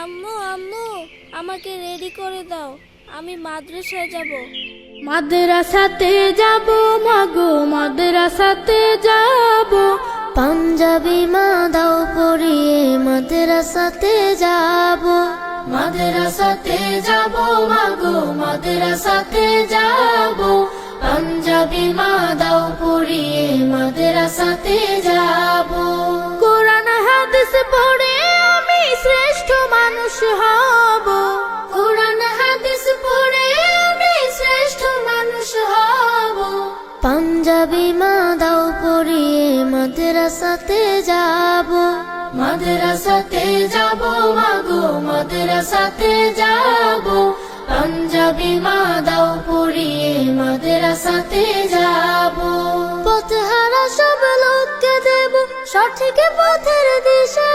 আম্মু আম্মু আমাকে রেডি করে দাও, আমি মাদ্রাসায় যাব। মাদ্রাসাতে যাব মাগো, মাদ্রাসাতে যাব। পাঞ্জাবি মা দাও পরিয়ে মাদ্রাসাতে যাব। মাদ্রাসাতে যাব মাগো, মাদ্রাসাতে যাব। পাঞ্জাবি মা দাও পরিয়ে মাদ্রাসাতে যাব। কোরআন হাদিস পড়ে আমি শ্রেষ্ঠ মানুষ হব। কোরআন হাদিস পড়ে আমি শ্রেষ্ঠ মানুষ হব। পাঞ্জাবি মা দাও পরিয়ে মাদ্রাসাতে যাব। মাদ্রাসাতে যাব মাগো, মাদ্রাসাতে যাব। পাঞ্জাবি মা দাও পরিয়ে মাদ্রাসাতে যাব। পথহারা সব লোককে দেব সঠিক পথের দিশা।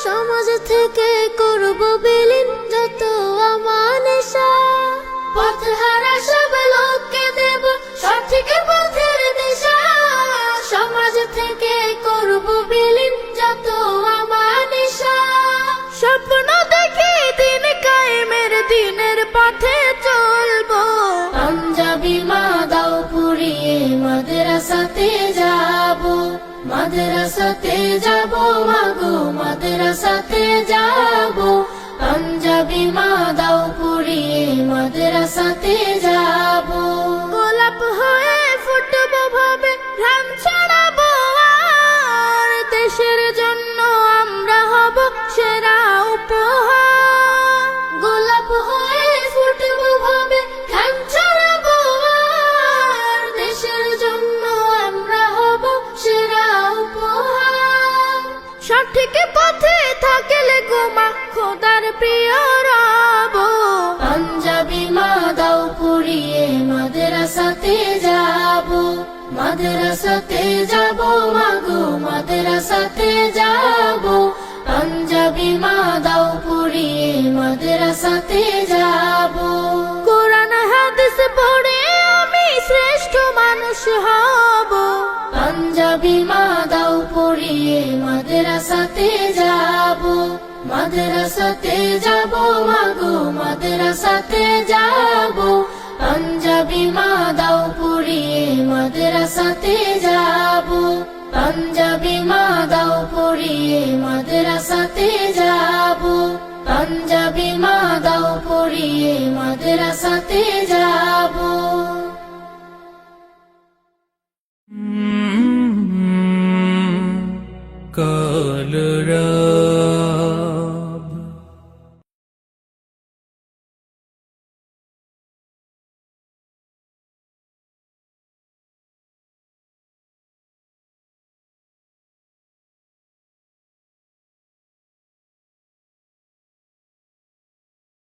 সমাজ থেকে করব বিলীন যত আমানেশা। পথহারা সব লোককে দেব সঠিক পথের দিশা। সমাজ থেকে করব বিলীন যত আমানেশা। স্বপ্ন দেখি দিন কায়েমের, দিনের পথে চলবো। পাঞ্জাবি মা দাও পরিয়ে মাদ্রাসাতে যাব। মাদ্রাসাতে যাব মাগো, মাদ্রাসাতে যাব। পাঞ্জাবি মা দাও পরিয়ে মাদ্রাসাতে যাব। গোলাপ হয়ে ফুটবো ভাবে ঘাম ছড়াবো আর। দেশের জন্য আমরা হব সেরা উপহার। গোলাপ হয়ে ফুটবো ভাবে ঘাম ছড়াবো আর। দেশের জন্য আমরা হব সেরা উপহার। সঠিক পথে থাকলে গোমা খোদার প্রিয় রব। পাঞ্জাবি মা দাও পরিয়ে মাদ্রাসাতে যাব। মাদ্রাসাতে যাব মাগো, মাদ্রাসাতে যাব। পাঞ্জাবি মা দাও পরিয়ে মাদ্রাসাতে যাব। কোরআন হাদিস পড়ে আমি শ্রেষ্ঠ মানুষ হব। পাঞ্জাবি মা দাও পরিয়ে মাদ্রাসাতে যাব। মাদ্রাসাতে যাব মাগো, মাদ্রাসাতে যাব। পাঞ্জাবি মা দাও পরিয়ে মাদ্রাসাতে যাব। পাঞ্জাবি মা দাও পরিয়ে মাদ্রাসাতে যাব। পাঞ্জাবি মা দাও পরিয়ে মাদ্রাসাতে যাব।